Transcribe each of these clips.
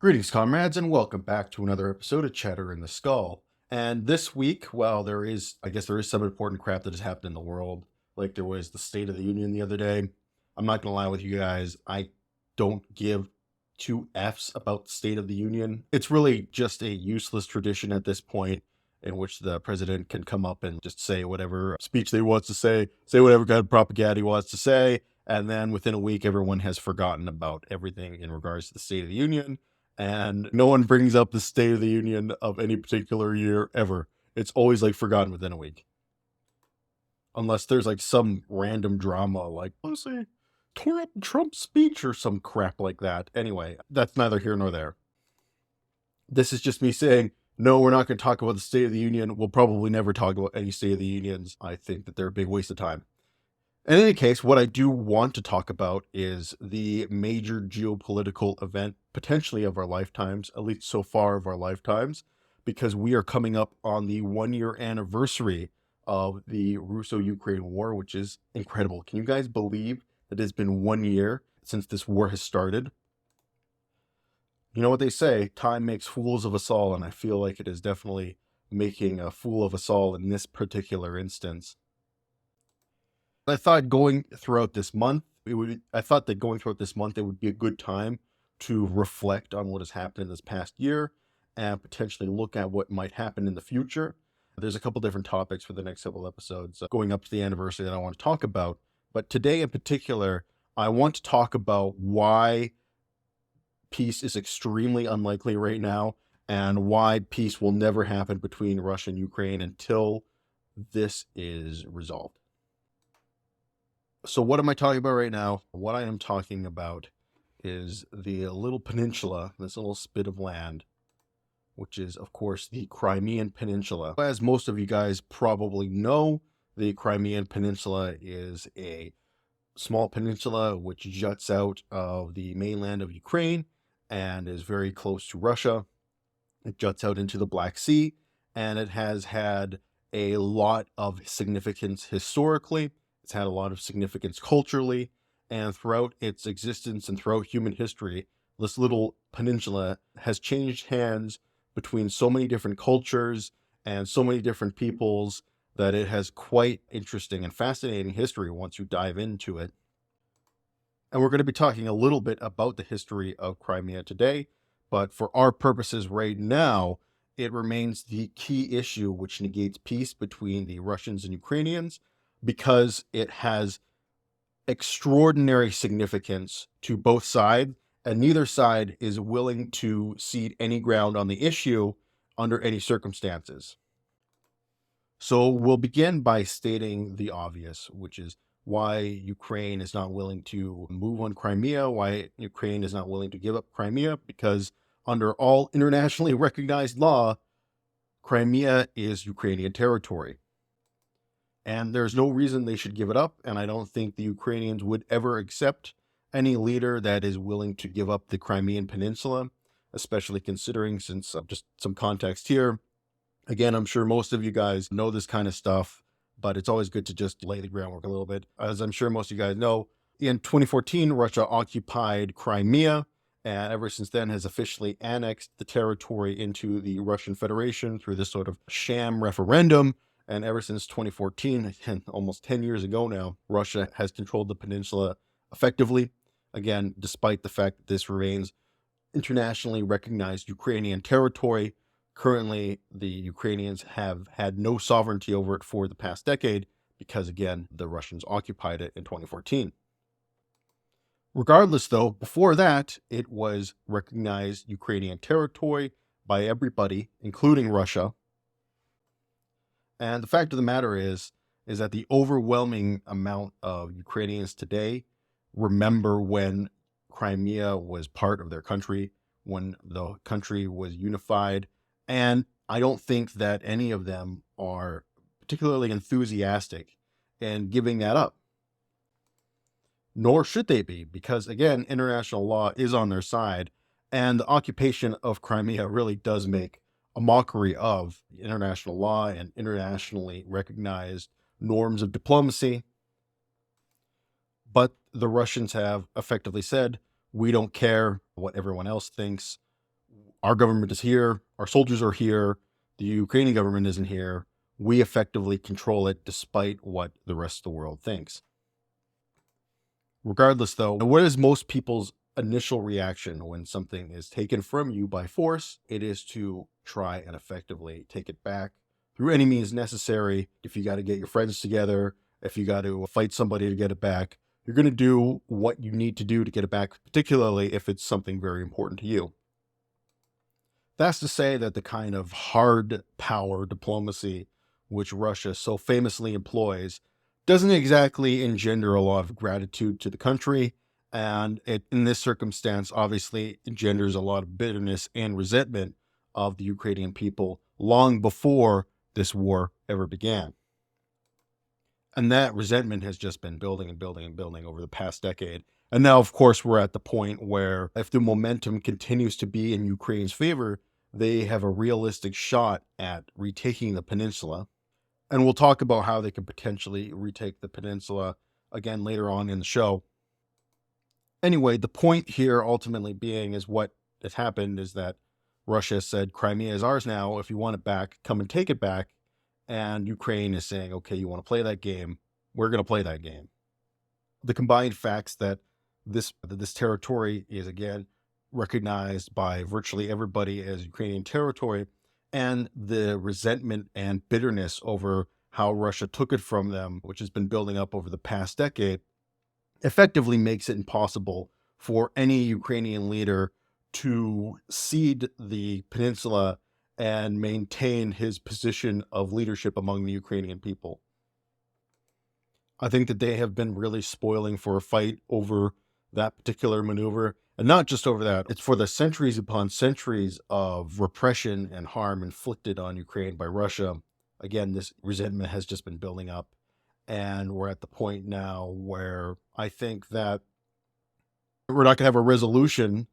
Greetings, comrades, and welcome back to another episode of Chatter in the Skull. And this week, well, I guess there is some important crap that has happened in the world. Like there was the State of the Union the other day. I'm not going to lie with you guys. I don't give two Fs about the State of the Union. It's really just a useless tradition at this point in which the president can come up and just say whatever speech they wants to say whatever kind of propaganda he wants to say. And then within a week, everyone has forgotten about everything in regards to the State of the Union, and no one brings up the State of the Union of any particular year ever. It's always like forgotten within a week. Unless there's like some random drama, like, let's say, tore up Trump's speech or some crap like that. Anyway, that's neither here nor there. This is just me saying, no, we're not going to talk about the State of the Union. We'll probably never talk about any State of the Unions. I think that they're a big waste of time. In any case, what I do want to talk about is the major geopolitical event, potentially of our lifetimes, at least so far of our lifetimes, because we are coming up on the 1-year anniversary of the Russo-Ukraine war, which is incredible. Can you guys believe that it's been 1 year since this war has started? You know what they say, time makes fools of us all, and I feel like it is definitely making a fool of us all in this particular instance. I thought going throughout this month, it would be a good time to reflect on what has happened in this past year and potentially look at what might happen in the future. There's a couple different topics for the next couple episodes going up to the anniversary that I want to talk about. But today in particular, I want to talk about why peace is extremely unlikely right now and why peace will never happen between Russia and Ukraine until this is resolved. So what am I talking about right now? What I am talking about is the little peninsula, this little spit of land, which is, of course, the Crimean Peninsula. As most of you guys probably know, the Crimean Peninsula is a small peninsula which juts out of the mainland of Ukraine and is very close to Russia. It juts out into the Black Sea, and it has had a lot of significance historically. It's had a lot of significance culturally, and throughout its existence and throughout human history, this little peninsula has changed hands between so many different cultures and so many different peoples that it has quite interesting and fascinating history once you dive into it. And we're going to be talking a little bit about the history of Crimea today, but for our purposes right now, it remains the key issue which negates peace between the Russians and Ukrainians, because it has extraordinary significance to both sides, and neither side is willing to cede any ground on the issue under any circumstances. So we'll begin by stating the obvious, which is why Ukraine is not willing to move on Crimea, why Ukraine is not willing to give up Crimea, because under all internationally recognized law, Crimea is Ukrainian territory. And there's no reason they should give it up. And I don't think the Ukrainians would ever accept any leader that is willing to give up the Crimean Peninsula, especially considering, since just some context here. Again, I'm sure most of you guys know this kind of stuff, but it's always good to just lay the groundwork a little bit. As I'm sure most of you guys know, in 2014, Russia occupied Crimea, and ever since then has officially annexed the territory into the Russian Federation through this sort of sham referendum. And ever since 2014, almost 10 years ago now, Russia has controlled the peninsula effectively. Again, despite the fact that this remains internationally recognized Ukrainian territory, currently the Ukrainians have had no sovereignty over it for the past decade because, again, the Russians occupied it in 2014. Regardless, though, before that, it was recognized Ukrainian territory by everybody, including Russia. And the fact of the matter is that the overwhelming amount of Ukrainians today remember when Crimea was part of their country, when the country was unified. And I don't think that any of them are particularly enthusiastic in giving that up. Nor should they be, because again, international law is on their side, and the occupation of Crimea really does make a mockery of international law and internationally recognized norms of diplomacy. But the Russians have effectively said, we don't care what everyone else thinks. Our government is here, our soldiers are here, the Ukrainian government isn't here. We effectively control it despite what the rest of the world thinks. Regardless, though, what is most people's initial reaction when something is taken from you by force? It is to try and effectively take it back through any means necessary. If you got to get your friends together, if you got to fight somebody to get it back, you're going to do what you need to do to get it back, particularly if it's something very important to you. That's to say that the kind of hard power diplomacy which Russia so famously employs doesn't exactly engender a lot of gratitude to the country. And it, in this circumstance, obviously engenders a lot of bitterness and resentment of the Ukrainian people long before this war ever began. And that resentment has just been building and building and building over the past decade. And now, of course, we're at the point where if the momentum continues to be in Ukraine's favor, they have a realistic shot at retaking the peninsula. And we'll talk about how they could potentially retake the peninsula again later on in the show. Anyway, the point here ultimately being is what has happened is that Russia said Crimea is ours now. If you want it back, come and take it back. And Ukraine is saying, okay, you want to play that game? We're going to play that game. The combined facts that this territory is again recognized by virtually everybody as Ukrainian territory, and the resentment and bitterness over how Russia took it from them, which has been building up over the past decade, effectively makes it impossible for any Ukrainian leader to cede the peninsula and maintain his position of leadership among the Ukrainian people. I think that they have been really spoiling for a fight over that particular maneuver. And not just over that, it's for the centuries upon centuries of repression and harm inflicted on Ukraine by Russia. Again, this resentment has just been building up. And we're at the point now where I think that we're not going to have a resolution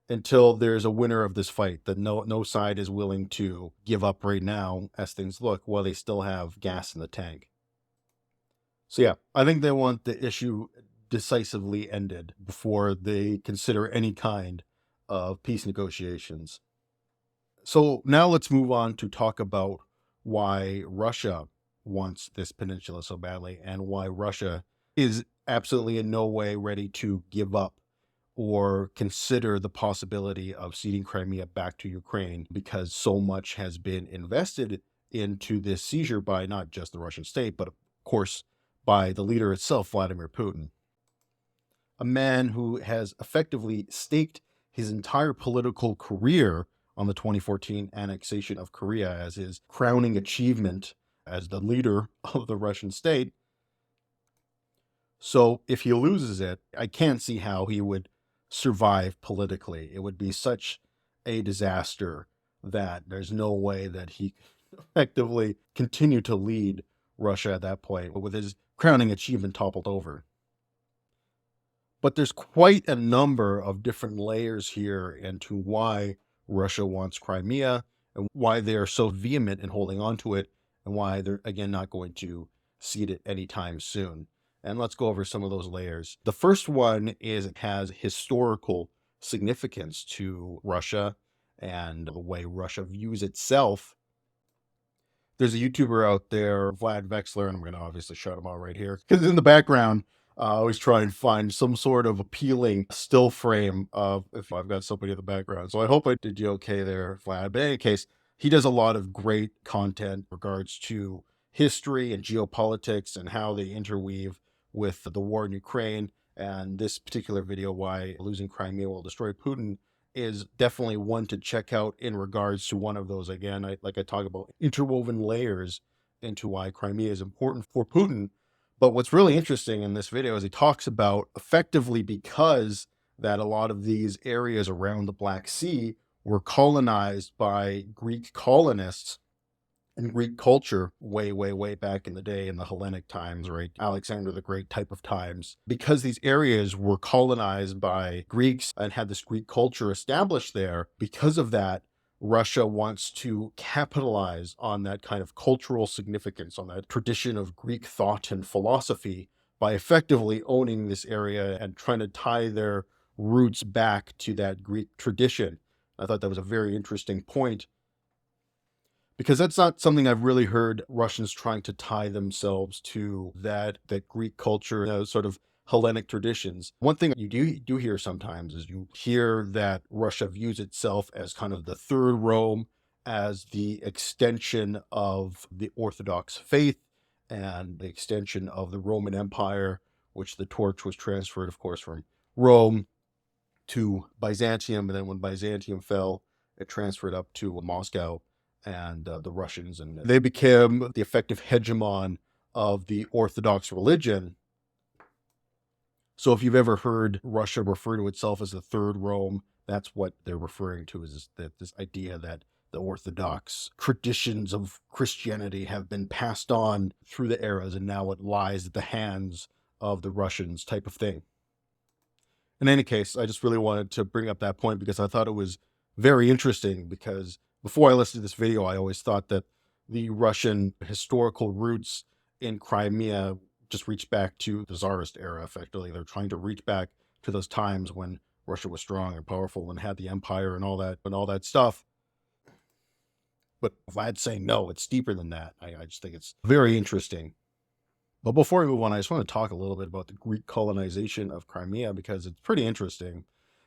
until there's a winner of this fight, that no side is willing to give up right now as things look while they still have gas in the tank. So yeah, I think they want the issue decisively ended before they consider any kind of peace negotiations. So now let's move on to talk about why Russia wants this peninsula so badly and why Russia is absolutely in no way ready to give up or consider the possibility of ceding Crimea back to Ukraine, because so much has been invested into this seizure by not just the Russian state, but of course by the leader itself, Vladimir Putin. A man who has effectively staked his entire political career on the 2014 annexation of Crimea as his crowning achievement as the leader of the Russian state. So if he loses it, I can't see how he would survive politically. It would be such a disaster that there's no way that he could effectively continue to lead Russia at that point with his crowning achievement toppled over. But there's quite a number of different layers here into why Russia wants Crimea and why they are so vehement in holding on to it and why they're, again, not going to cede it anytime soon. And let's go over some of those layers. The first one is it has historical significance to Russia and the way Russia views itself. There's a YouTuber out there, Vlad Vexler, and I'm going to obviously shout him out right here because in the background, I always try and find some sort of appealing still frame of if I've got somebody in the background. So I hope I did you okay there, Vlad. But in any case, he does a lot of great content in regards to history and geopolitics and how they interweave with the war in Ukraine. And this particular video, why losing Crimea will destroy Putin, is definitely one to check out in regards to one of those. Again, I talk about interwoven layers into why Crimea is important for Putin. But what's really interesting in this video is he talks about effectively because that a lot of these areas around the Black Sea were colonized by Greek colonists and Greek culture way, way, way back in the day in the Hellenic times, right? Alexander the Great type of times. Because these areas were colonized by Greeks and had this Greek culture established there, because of that, Russia wants to capitalize on that kind of cultural significance, on that tradition of Greek thought and philosophy by effectively owning this area and trying to tie their roots back to that Greek tradition. I thought that was a very interesting point, because that's not something I've really heard Russians trying to tie themselves to, that Greek culture, sort of Hellenic traditions. One thing you do hear sometimes is you hear that Russia views itself as kind of the third Rome, as the extension of the Orthodox faith and the extension of the Roman Empire, which the torch was transferred, of course, from Rome to Byzantium, and then when Byzantium fell, it transferred up to Moscow and the Russians, and they became the effective hegemon of the Orthodox religion. So if you've ever heard Russia refer to itself as the third Rome, that's what they're referring to, is that this idea that the Orthodox traditions of Christianity have been passed on through the eras, and now it lies at the hands of the Russians, type of thing. In any case, I just really wanted to bring up that point because I thought it was very interesting, because before I listened to this video, I always thought that the Russian historical roots in Crimea just reached back to the Tsarist era, effectively. They're trying to reach back to those times when Russia was strong and powerful and had the empire and all that stuff. But Vlad's saying, no, it's deeper than that. I just think it's very interesting. But before we move on, I just want to talk a little bit about the Greek colonization of Crimea, because it's pretty interesting.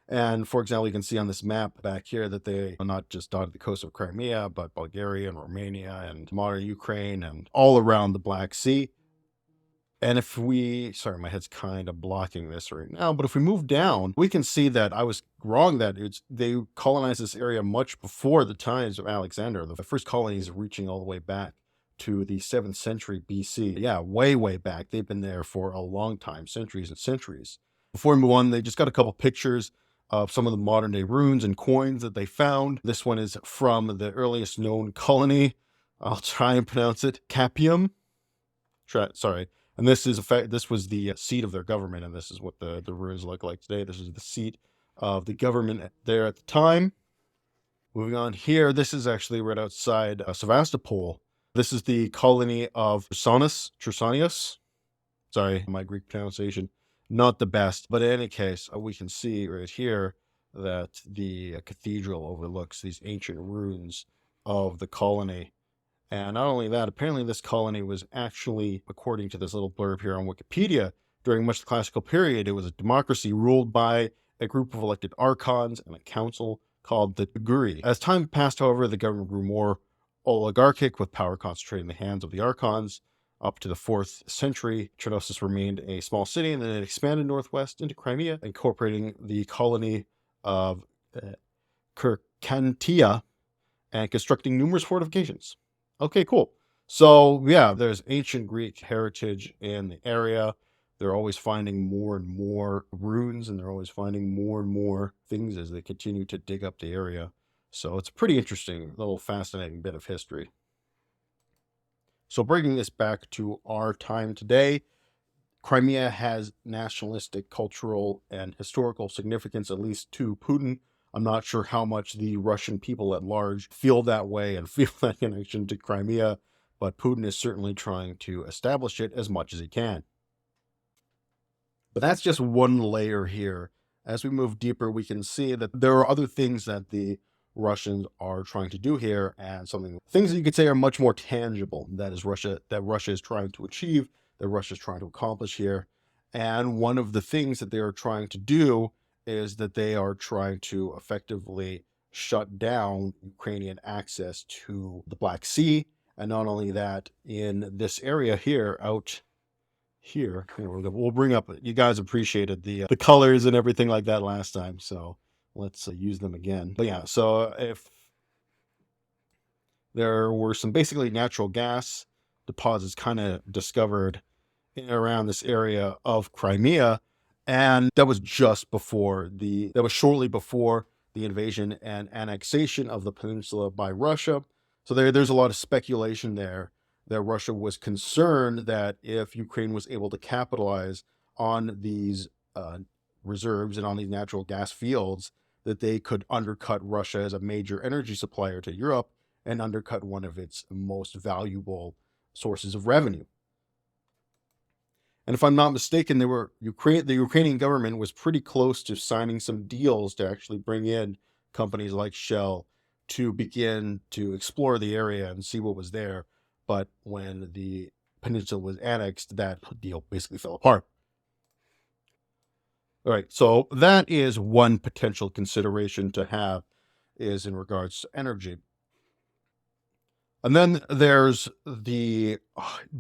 And for example, you can see on this map back here that they not just dotted the coast of Crimea, but Bulgaria and Romania and modern Ukraine and all around the Black Sea. And if we, sorry, my head's kind of blocking this right now, but if we move down, we can see that I was wrong, that they colonized this area much before the times of Alexander. The first colonies reaching all the way back to the 7th century BC. Yeah, way, way back. They've been there for a long time, centuries and centuries. Before we move on, they just got a couple pictures of some of the modern day runes and coins that they found. This one is from the earliest known colony. I'll try and pronounce it. Capium. Sorry. And this was the seat of their government, and this is what the ruins look like today. This is the seat of the government there at the time. Moving on here, this is actually right outside Sevastopol. This is the colony of Chersonesus. Sorry, my Greek pronunciation, not the best. But in any case, we can see right here that the cathedral overlooks these ancient ruins of the colony. And not only that, apparently this colony was actually, according to this little blurb here on Wikipedia, during much of the classical period, it was a democracy ruled by a group of elected archons and a council called the Guri. As time passed, however, the government grew more oligarchic, with power concentrated in the hands of the archons. Up to the 4th century, Chersonesus remained a small city, and then it expanded northwest into Crimea, incorporating the colony of Kirkantia and constructing numerous fortifications. Okay, cool. So yeah, there's ancient Greek heritage in the area. They're always finding more and more ruins, and they're always finding more and more things as they continue to dig up the area. So it's a pretty interesting, little fascinating bit of history. So bringing this back to our time today, Crimea has nationalistic, cultural, and historical significance, at least to Putin. I'm not sure how much the Russian people at large feel that way and feel that connection to Crimea, but Putin is certainly trying to establish it as much as he can. But that's just one layer here. As we move deeper, we can see that there are other things that the Russians are trying to do here, and things that you could say are much more tangible, that Russia is trying to achieve, that Russia is trying to accomplish here. And one of the things that they are trying to do is that they are trying to effectively shut down Ukrainian access to the Black Sea. And not only that, in this area here, out here, we'll bring up, you guys appreciated the colors and everything like that last time, so let's use them again. But yeah, so if there were some basically natural gas deposits kind of discovered in and around this area of Crimea, and that was shortly before the invasion and annexation of the peninsula by Russia. So there's a lot of speculation there that Russia was concerned that if Ukraine was able to capitalize on these reserves and on these natural gas fields, that they could undercut Russia as a major energy supplier to Europe and undercut one of its most valuable sources of revenue. And if I'm not mistaken, the Ukrainian government was pretty close to signing some deals to actually bring in companies like Shell to begin to explore the area and see what was there. But when the peninsula was annexed, that deal basically fell apart. All right, so that is one potential consideration to have, is in regards to energy. And then there's the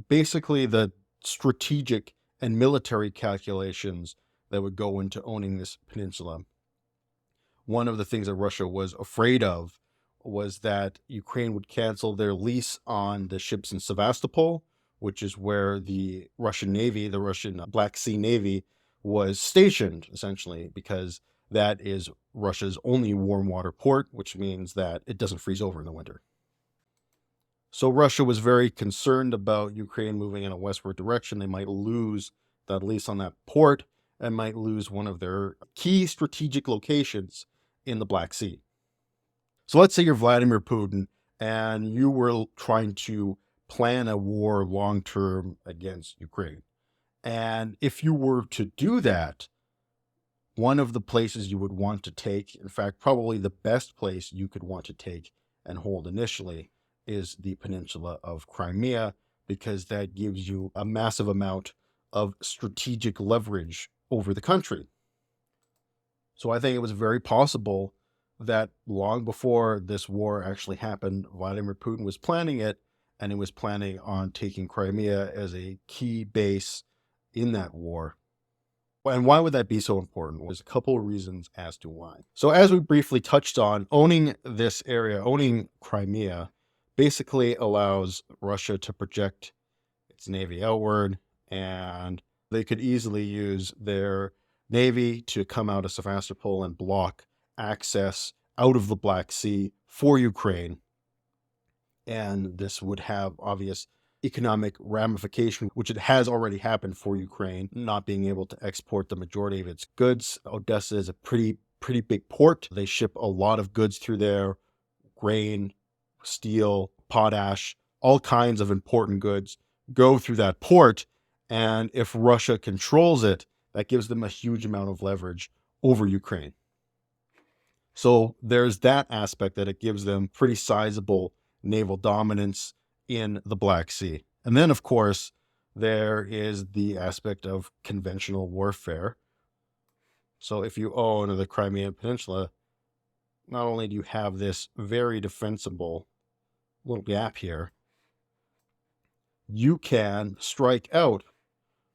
basically the strategic and military calculations that would go into owning this peninsula. One of the things that Russia was afraid of was that Ukraine would cancel their lease on the ships in Sevastopol, which is where the Russian Navy, the Russian Black Sea Navy, was stationed, essentially, because that is Russia's only warm water port, which means that it doesn't freeze over in the winter. So Russia was very concerned about Ukraine moving in a westward direction. They might lose that lease on that port and might lose one of their key strategic locations in the Black Sea. So let's say you're Vladimir Putin and you were trying to plan a war long-term against Ukraine. And if you were to do that, one of the places you would want to take, in fact, probably the best place you could want to take and hold initially, is the peninsula of Crimea, because that gives you a massive amount of strategic leverage over the country. So I think it was very possible that long before this war actually happened, Vladimir Putin was planning it, and he was planning on taking Crimea as a key base in that war. And why would that be so important? Well, there's a couple of reasons as to why. So as we briefly touched on, owning this area, owning Crimea, basically allows Russia to project its navy outward, and they could easily use their navy to come out of Sevastopol and block access out of the Black Sea for Ukraine. And this would have obvious economic ramification, which it has already happened for Ukraine, not being able to export the majority of its goods. Odessa is a pretty big port. They ship a lot of goods through there: grain, steel, potash, all kinds of important goods go through that port. And if Russia controls it, that gives them a huge amount of leverage over Ukraine. So there's that aspect, that it gives them pretty sizable naval dominance in the Black Sea. And then, of course, there is the aspect of conventional warfare. So if you own the Crimean Peninsula, not only do you have this very defensible little gap here, you can strike out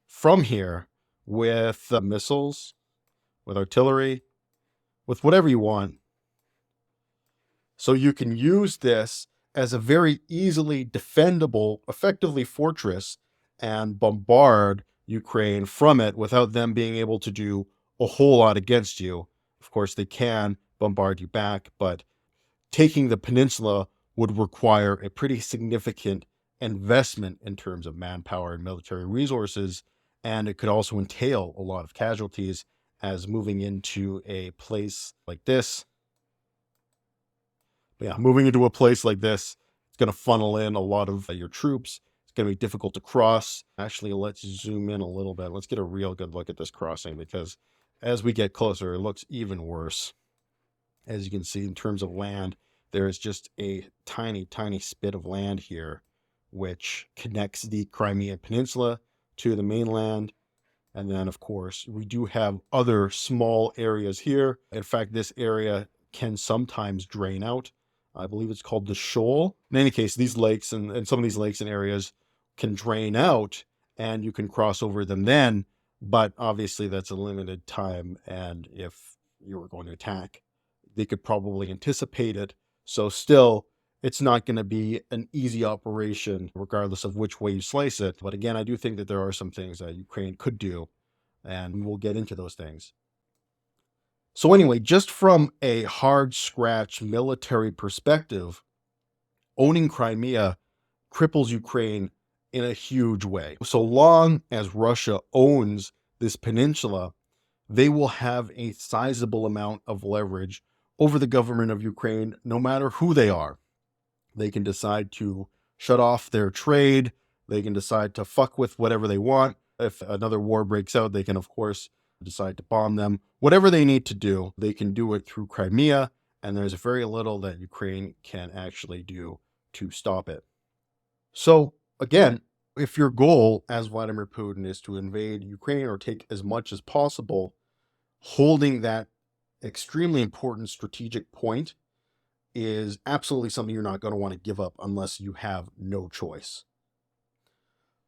from here with missiles, with artillery, with whatever you want. So you can use this as a very easily defendable, effectively fortress, and bombard Ukraine from it without them being able to do a whole lot against you. Of course, they can bombard you back, but taking the peninsula would require a pretty significant investment in terms of manpower and military resources, and it could also entail a lot of casualties, as moving into a place like this. But yeah, moving into a place like this, it's going to funnel in a lot of your troops. It's going to be difficult to cross. Actually, let's zoom in a little bit. Let's get a real good look at this crossing, because as we get closer, it looks even worse. As you can see, in terms of land, there is just a tiny spit of land here, which connects the Crimean Peninsula to the mainland. And then, of course, we do have other small areas here. In fact, this area can sometimes drain out. I believe it's called the shoal. In any case, these lakes and some of these lakes and areas can drain out, and you can cross over them then. But obviously, that's a limited time. And if you were going to attack, they could probably anticipate it. So still, it's not going to be an easy operation, regardless of which way you slice it. But again, I do think that there are some things that Ukraine could do, and we'll get into those things. So anyway, just from a hard scratch military perspective, owning Crimea cripples Ukraine in a huge way. So long as Russia owns this peninsula, they will have a sizable amount of leverage over the government of Ukraine, no matter who they are. They can decide to shut off their trade. They can decide to fuck with whatever they want. If another war breaks out, they can, of course, decide to bomb them. Whatever they need to do, they can do it through Crimea, and there's very little that Ukraine can actually do to stop it. So again, if your goal as Vladimir Putin is to invade Ukraine or take as much as possible, holding that extremely important strategic point is absolutely something you're not going to want to give up unless you have no choice.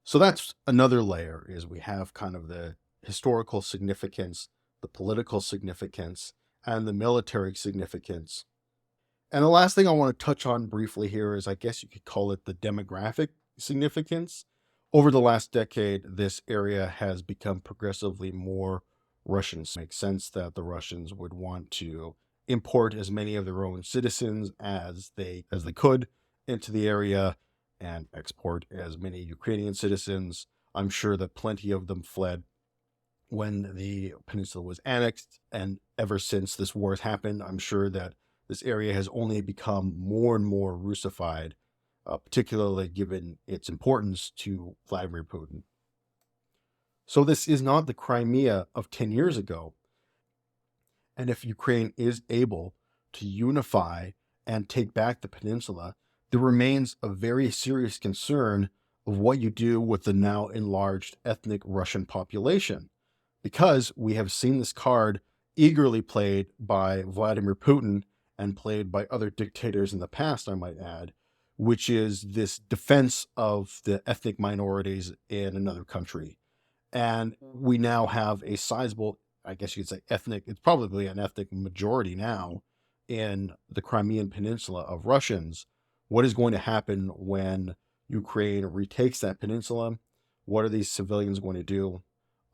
So that's another layer, is we have kind of the historical significance, the political significance, and the military significance. And the last thing I want to touch on briefly here is, I guess you could call it the demographic significance. Over the last decade, this area has become progressively more Russian. It makes sense that the Russians would want to import as many of their own citizens as they could into the area and export as many Ukrainian citizens. I'm sure that plenty of them fled when the peninsula was annexed, and ever since this war has happened, I'm sure that this area has only become more and more Russified, particularly given its importance to Vladimir Putin. So this is not the Crimea of 10 years ago. And if Ukraine is able to unify and take back the peninsula, there remains a very serious concern of what you do with the now enlarged ethnic Russian population, because we have seen this card eagerly played by Vladimir Putin and played by other dictators in the past, I might add, which is this defense of the ethnic minorities in another country. And we now have a sizable, I guess you could say it's probably an ethnic majority now in the Crimean Peninsula of Russians. What is going to happen when Ukraine retakes that peninsula? What are these civilians going to do?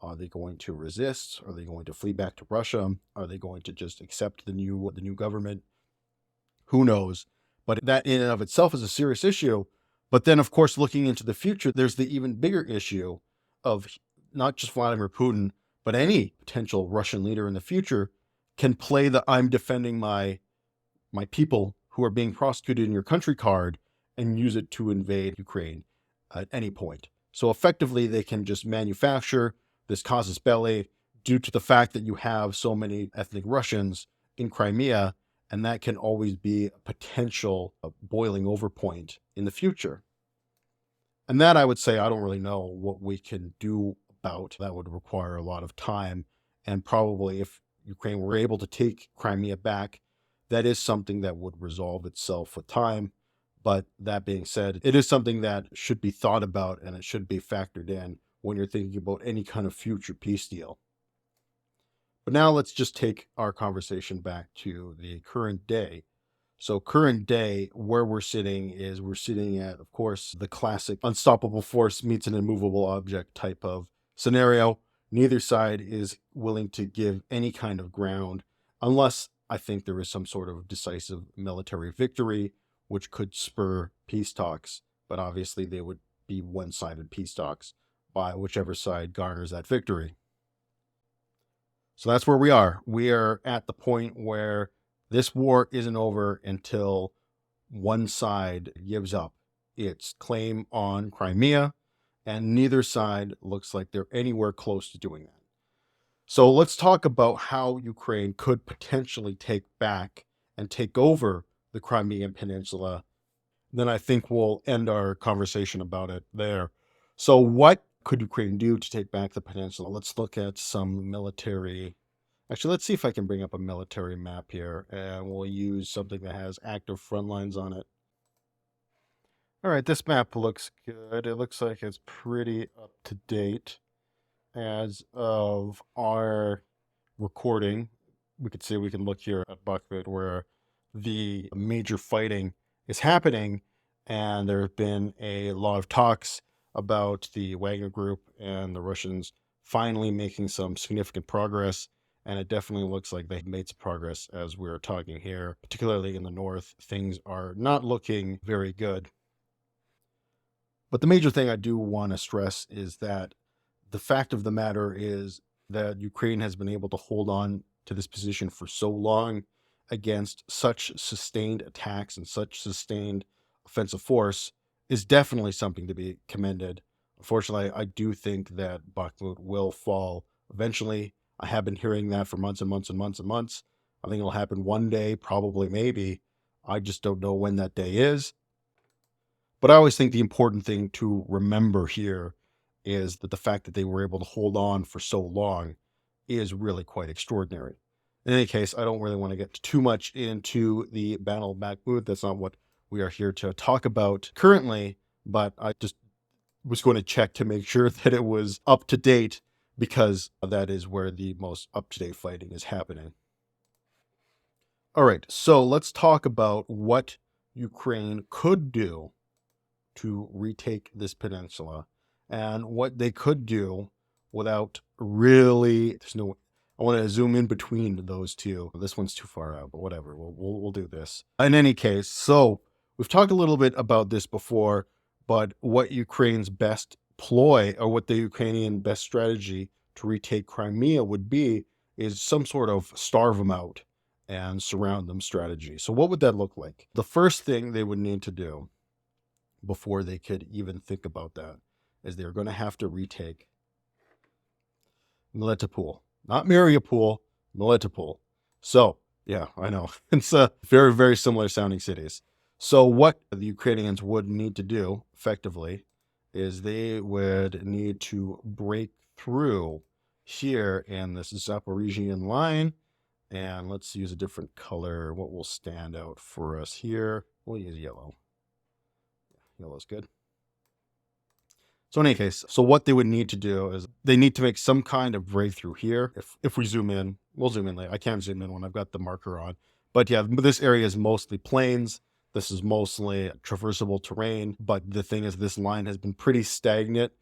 Are they going to resist? Are they going to flee back to Russia? Are they going to just accept the new government? Who knows? But that in and of itself is a serious issue. But then, of course, looking into the future, there's the even bigger issue of not just Vladimir Putin, but any potential Russian leader in the future can play the "I'm defending my people who are being prosecuted in your country" card and use it to invade Ukraine at any point. So effectively, they can just manufacture this casus belli due to the fact that you have so many ethnic Russians in Crimea, and that can always be a potential boiling over point in the future. And that, I would say, I don't really know what we can do about. That would require a lot of time, and probably if Ukraine were able to take Crimea back, that is something that would resolve itself with time. But that being said, it is something that should be thought about, and it should be factored in when you're thinking about any kind of future peace deal. But now let's just take our conversation back to the current day. So current day, where we're sitting at, of course, the classic unstoppable force meets an immovable object type of scenario. Neither side is willing to give any kind of ground, unless I think there is some sort of decisive military victory, which could spur peace talks. But obviously they would be one-sided peace talks by whichever side garners that victory. So that's where we are. We are at the point where this war isn't over until one side gives up its claim on Crimea, and neither side looks like they're anywhere close to doing that. So let's talk about how Ukraine could potentially take back and take over the Crimean Peninsula. Then I think we'll end our conversation about it there. So what could Ukraine do to take back the peninsula? Let's look at some military. Actually, let's see if I can bring up a military map here, and we'll use something that has active front lines on it. All right, this map looks good. It looks like it's pretty up to date as of our recording. We can look here at Bakhmut, where the major fighting is happening, and there have been a lot of talks about the Wagner Group and the Russians finally making some significant progress. And it definitely looks like they've made some progress as we're talking here, particularly in the north. Things are not looking very good. But the major thing I do want to stress is that the fact of the matter is that Ukraine has been able to hold on to this position for so long against such sustained attacks and such sustained offensive force is definitely something to be commended. Unfortunately, I do think that Bakhmut will fall eventually. I have been hearing that for months and months and months and months. I think it'll happen one day, probably, maybe. I just don't know when that day is. But I always think the important thing to remember here is that the fact that they were able to hold on for so long is really quite extraordinary. In any case, I don't really want to get too much into the Battle of Bakhmut. That's not what we are here to talk about currently, but I just was going to check to make sure that it was up to date, because that is where the most up-to-date fighting is happening. All right, so let's talk about what Ukraine could do to retake this peninsula, and what they could do without really, there's no, I want to zoom in between those two. This one's too far out, but whatever, we'll do this. In any case, so we've talked a little bit about this before, but what Ukraine's best ploy, or what the Ukrainian best strategy to retake Crimea would be, is some sort of starve them out and surround them strategy. So what would that look like? The first thing they would need to do before they could even think about that is they're going to have to retake Melitopol, not Mariupol, Melitopol. So yeah, I know it's very, very similar sounding cities. So what the Ukrainians would need to do effectively is they would need to break through here in this Zaporizhian line. And let's use a different color. What will stand out for us here? We'll use yellow. Yellow's good. So in any case, so what they would need to do is they need to make some kind of breakthrough here. If we zoom in, we'll zoom in later. I can't zoom in when I've got the marker on. But yeah, this area is mostly plains. This is mostly traversable terrain. But the thing is, this line has been pretty stagnant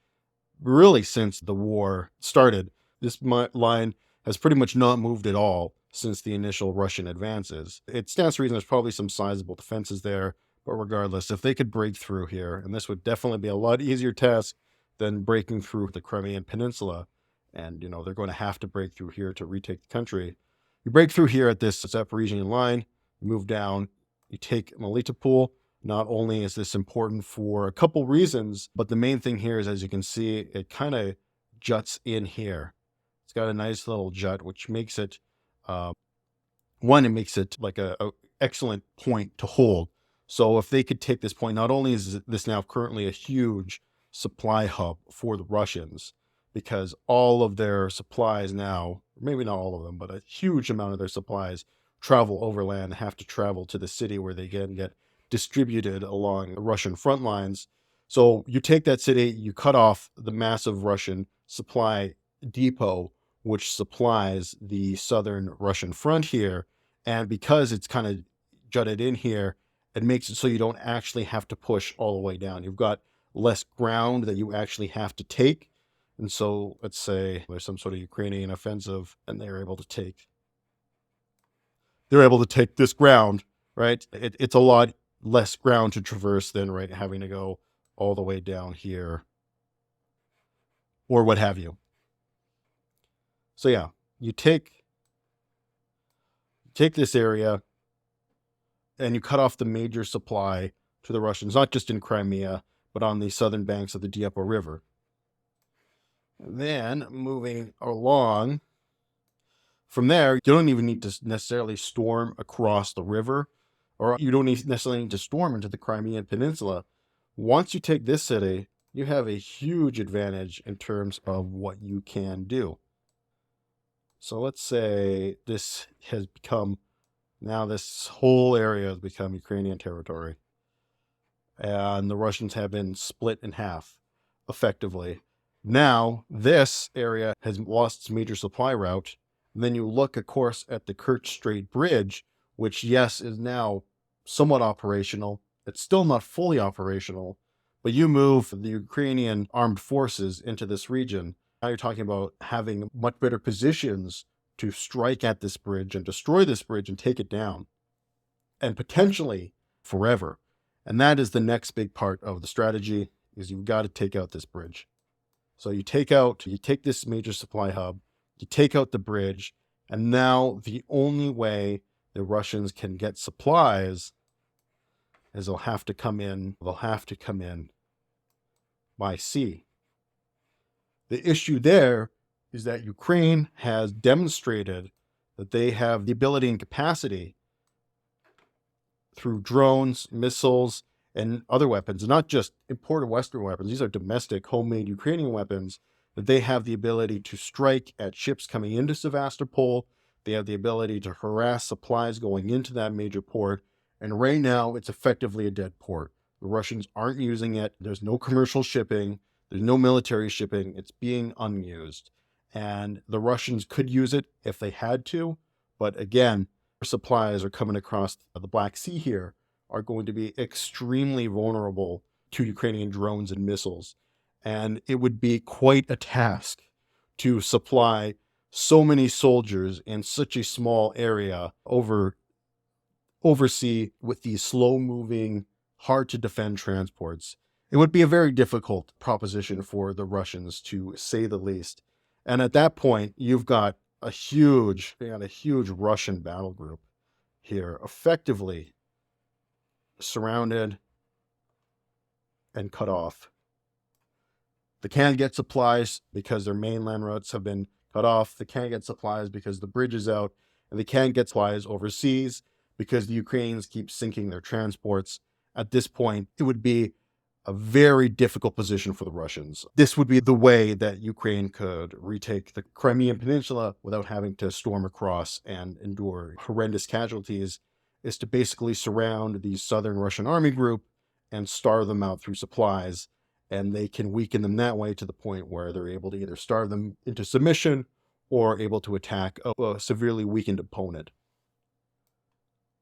really since the war started. This line has pretty much not moved at all since the initial Russian advances. It stands to reason there's probably some sizable defenses there. But regardless, if they could break through here, and this would definitely be a lot easier task than breaking through the Crimean Peninsula, and, they're going to have to break through here to retake the country. You break through here at this Zaporizhian line, you move down, you take Melitopol. Not only is this important for a couple reasons, but the main thing here is, as you can see, it kind of juts in here. It's got a nice little jut, which makes it, it makes it like a excellent point to hold. So if they could take this point, not only is this now currently a huge supply hub for the Russians, because all of their supplies now, maybe not all of them, but a huge amount of their supplies travel overland and have to travel to the city where they can get distributed along the Russian front lines. So you take that city, you cut off the massive Russian supply depot, which supplies the southern Russian front here. And because it's kind of jutted in here, it makes it so you don't actually have to push all the way down. You've got less ground that you actually have to take. And so let's say there's some sort of Ukrainian offensive and they're able to take this ground, right? It's a lot less ground to traverse than, right, having to go all the way down here or what have you. So yeah, you take this area and you cut off the major supply to the Russians, not just in Crimea, but on the southern banks of the Dnieper River. And then moving along from there, you don't even need to necessarily storm across the river, or you don't necessarily need to storm into the Crimean Peninsula. Once you take this city, you have a huge advantage in terms of what you can do. So let's say this has become, now this whole area has become Ukrainian territory. And the Russians have been split in half, effectively. Now, this area has lost its major supply route. And then you look, of course, at the Kerch Strait Bridge, which, yes, is now somewhat operational. It's still not fully operational, but you move the Ukrainian armed forces into this region. Now you're talking about having much better positions to strike at this bridge and destroy this bridge and take it down, and potentially forever. And that is the next big part of the strategy, is you've got to take out this bridge. So you take this major supply hub, you take out the bridge, and now the only way the Russians can get supplies is they'll have to come in by sea. The issue there is that Ukraine has demonstrated that they have the ability and capacity through drones, missiles, and other weapons, not just imported Western weapons. These are domestic, homemade Ukrainian weapons, that they have the ability to strike at ships coming into Sevastopol. They have the ability to harass supplies going into that major port. And right now, it's effectively a dead port. The Russians aren't using it. There's no commercial shipping. There's no military shipping. It's being unused. And the Russians could use it if they had to. But again, supplies are coming across the Black Sea here are going to be extremely vulnerable to Ukrainian drones and missiles. And it would be quite a task to supply so many soldiers in such a small area oversea with these slow-moving, hard-to-defend transports. It would be a very difficult proposition for the Russians, to say the least. And at that point, you've got a huge Russian battle group here, effectively surrounded and cut off. They can't get supplies because their mainland routes have been cut off. They can't get supplies because the bridge is out, and they can't get supplies overseas because the Ukrainians keep sinking their transports. At this point, it would be a very difficult position for the Russians. This would be the way that Ukraine could retake the Crimean Peninsula without having to storm across and endure horrendous casualties, is to basically surround the southern Russian army group and starve them out through supplies. And they can weaken them that way to the point where they're able to either starve them into submission or able to attack a severely weakened opponent.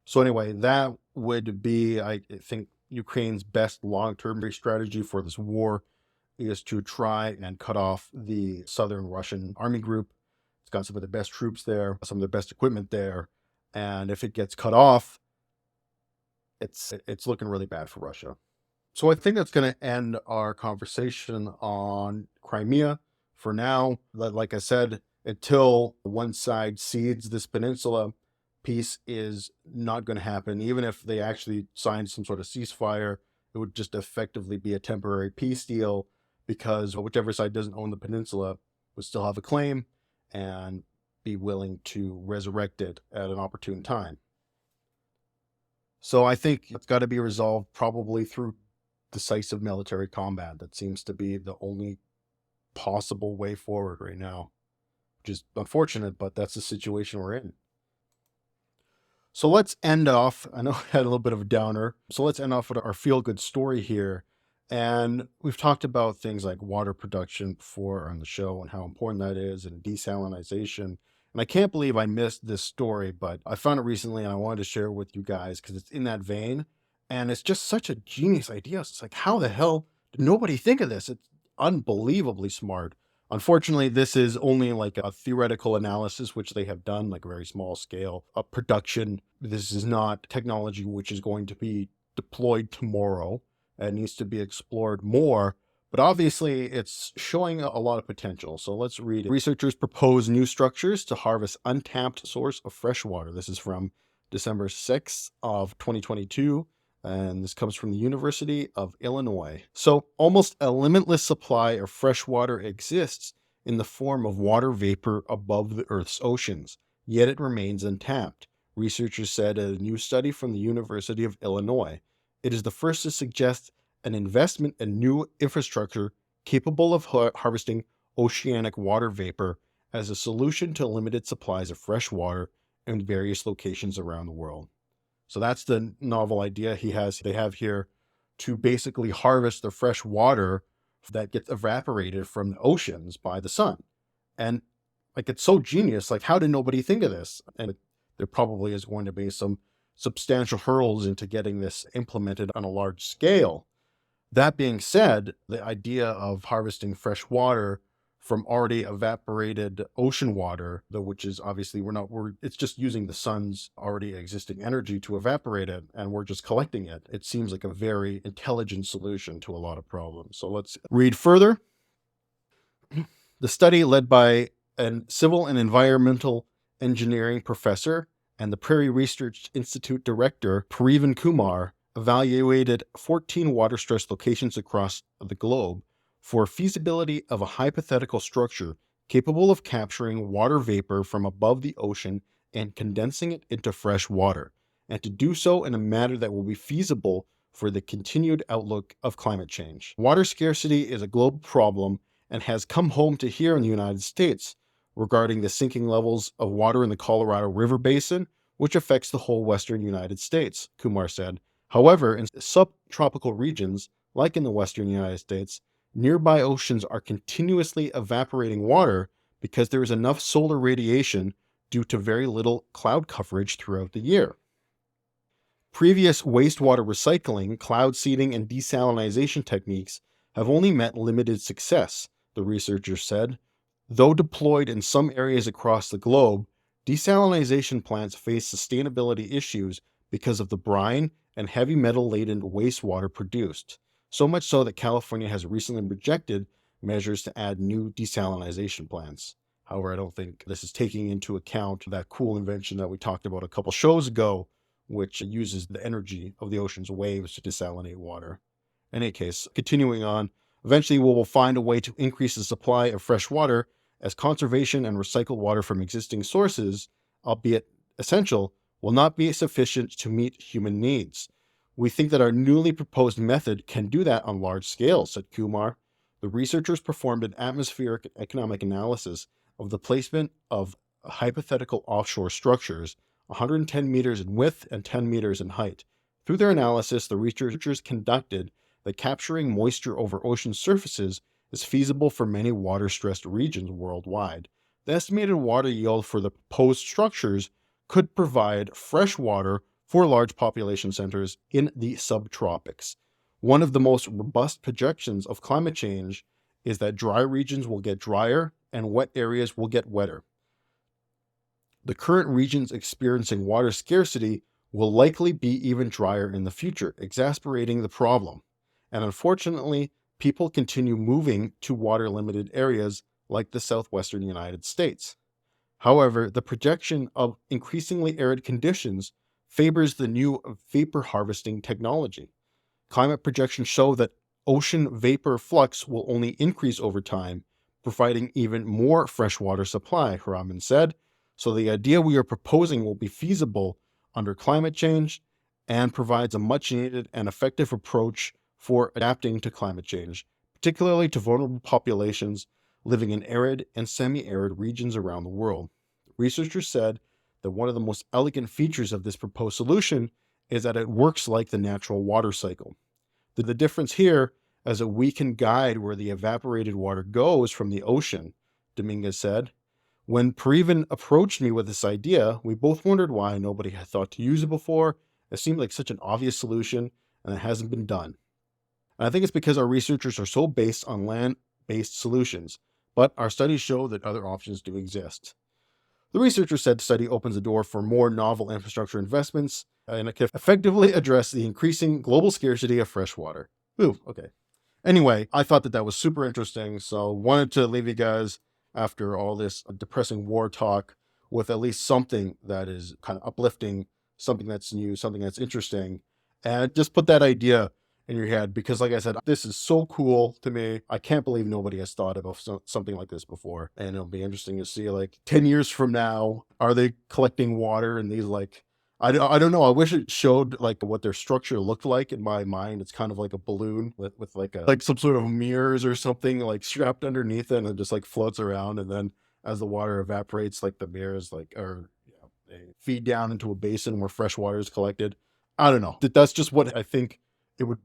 So anyway, that would be, I think, Ukraine's best long-term strategy for this war, is to try and cut off the southern Russian army group. It's got some of the best troops there, some of the best equipment there. And if it gets cut off, it's looking really bad for Russia. So I think that's going to end our conversation on Crimea for now. Like I said, until one side cedes this peninsula, peace is not going to happen. Even if they actually signed some sort of ceasefire, it would just effectively be a temporary peace deal, because whichever side doesn't own the peninsula would still have a claim and be willing to resurrect it at an opportune time. So I think it's got to be resolved probably through decisive military combat. That seems to be the only possible way forward right now, which is unfortunate, but that's the situation we're in. So let's end off. I know I had a little bit of a downer. So let's end off with our feel-good story here. And we've talked about things like water production before on the show and how important that is, and desalinization. And I can't believe I missed this story, but I found it recently and I wanted to share it with you guys because it's in that vein. And it's just such a genius idea. It's like, how the hell did nobody think of this? It's unbelievably smart. Unfortunately, this is only like a theoretical analysis, which they have done, like a very small scale of production. This is not technology which is going to be deployed tomorrow. It needs to be explored more, but obviously it's showing a lot of potential. So let's read it. Researchers propose new structures to harvest untapped source of fresh water. This is from December 6th of 2022. And this comes from the University of Illinois. So almost a limitless supply of fresh water exists in the form of water vapor above the Earth's oceans, yet it remains untapped, researchers said in a new study from the University of Illinois. It is the first to suggest an investment in new infrastructure capable of harvesting oceanic water vapor as a solution to limited supplies of fresh water in various locations around the world. So that's the novel idea they have here, to basically harvest the fresh water that gets evaporated from the oceans by the sun. And like, it's so genius. Like, how did nobody think of this? And there probably is going to be some substantial hurdles into getting this implemented on a large scale. That being said, the idea of harvesting fresh water from already evaporated ocean water, though, which is obviously it's just using the sun's already existing energy to evaporate it, and we're just collecting it. It seems like a very intelligent solution to a lot of problems. So let's read further. The study, led by a civil and environmental engineering professor and the Prairie Research Institute director, Parivan Kumar, evaluated 14 water-stressed locations across the globe for feasibility of a hypothetical structure capable of capturing water vapor from above the ocean and condensing it into fresh water, and to do so in a manner that will be feasible for the continued outlook of climate change. Water scarcity is a global problem and has come home to here in the United States regarding the sinking levels of water in the Colorado River Basin, which affects the whole western United States, Kumar said. However, in subtropical regions, like in the western United States, nearby oceans are continuously evaporating water because there is enough solar radiation due to very little cloud coverage throughout the year. Previous wastewater recycling, cloud seeding, and desalination techniques have only met limited success, the researchers said. Though deployed in some areas across the globe, desalination plants face sustainability issues because of the brine and heavy metal-laden wastewater produced, so much so that California has recently rejected measures to add new desalination plants. However, I don't think this is taking into account that cool invention that we talked about a couple shows ago, which uses the energy of the ocean's waves to desalinate water. In any case, continuing on, eventually we will find a way to increase the supply of fresh water as conservation and recycled water from existing sources, albeit essential, will not be sufficient to meet human needs. We think that our newly proposed method can do that on large scale, said Kumar. The researchers performed an atmospheric economic analysis of the placement of hypothetical offshore structures 110 meters in width and 10 meters in height. Through their analysis, the researchers conducted that capturing moisture over ocean surfaces is feasible for many water-stressed regions worldwide. The estimated water yield for the proposed structures could provide fresh water for large population centers in the subtropics. One of the most robust projections of climate change is that dry regions will get drier and wet areas will get wetter. The current regions experiencing water scarcity will likely be even drier in the future, exacerbating the problem. And unfortunately, people continue moving to water-limited areas like the southwestern United States. However, the projection of increasingly arid conditions favors the new vapor harvesting technology. Climate projections show that ocean vapor flux will only increase over time, providing even more freshwater supply, Haraman said. So the idea we are proposing will be feasible under climate change and provides a much needed and effective approach for adapting to climate change, particularly to vulnerable populations living in arid and semi-arid regions around the world. Researchers said that one of the most elegant features of this proposed solution is that it works like the natural water cycle. The difference here is that we can guide where the evaporated water goes from the ocean, Dominguez said. When Perevin approached me with this idea, we both wondered why nobody had thought to use it before. It seemed like such an obvious solution, and it hasn't been done. And I think it's because our researchers are so based on land-based solutions, but our studies show that other options do exist. The researchers said the study opens the door for more novel infrastructure investments, and it can effectively address the increasing global scarcity of fresh water. Ooh, okay. Anyway, I thought that was super interesting, so wanted to leave you guys after all this depressing war talk with at least something that is kind of uplifting, something that's new, something that's interesting, and just put that idea in your head, because like I said, this is so cool to me. I can't believe nobody has thought of something like this before, and it'll be interesting to see, like, 10 years from now, are they collecting water in these, like, I don't know. I wish it showed like what their structure looked like. In my mind, it's kind of like a balloon with like some sort of mirrors or something like strapped underneath it, and it just like floats around. And then as the water evaporates, like the mirrors they feed down into a basin where fresh water is collected. I don't know. That's just what I think it would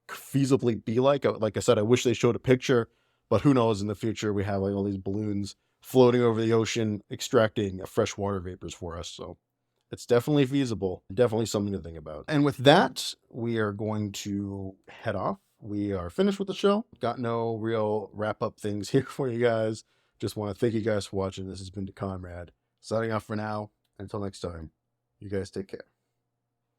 feasibly be like. Like I said, I wish they showed a picture, but who knows? In the future, we have like all these balloons floating over the ocean, extracting fresh water vapors for us. So it's definitely feasible, definitely something to think about. And with that, we are going to head off. We are finished with the show. Got no real wrap-up things here for you guys. Just want to thank you guys for watching. This has been the Comrade. Signing off for now. Until next time, you guys take care.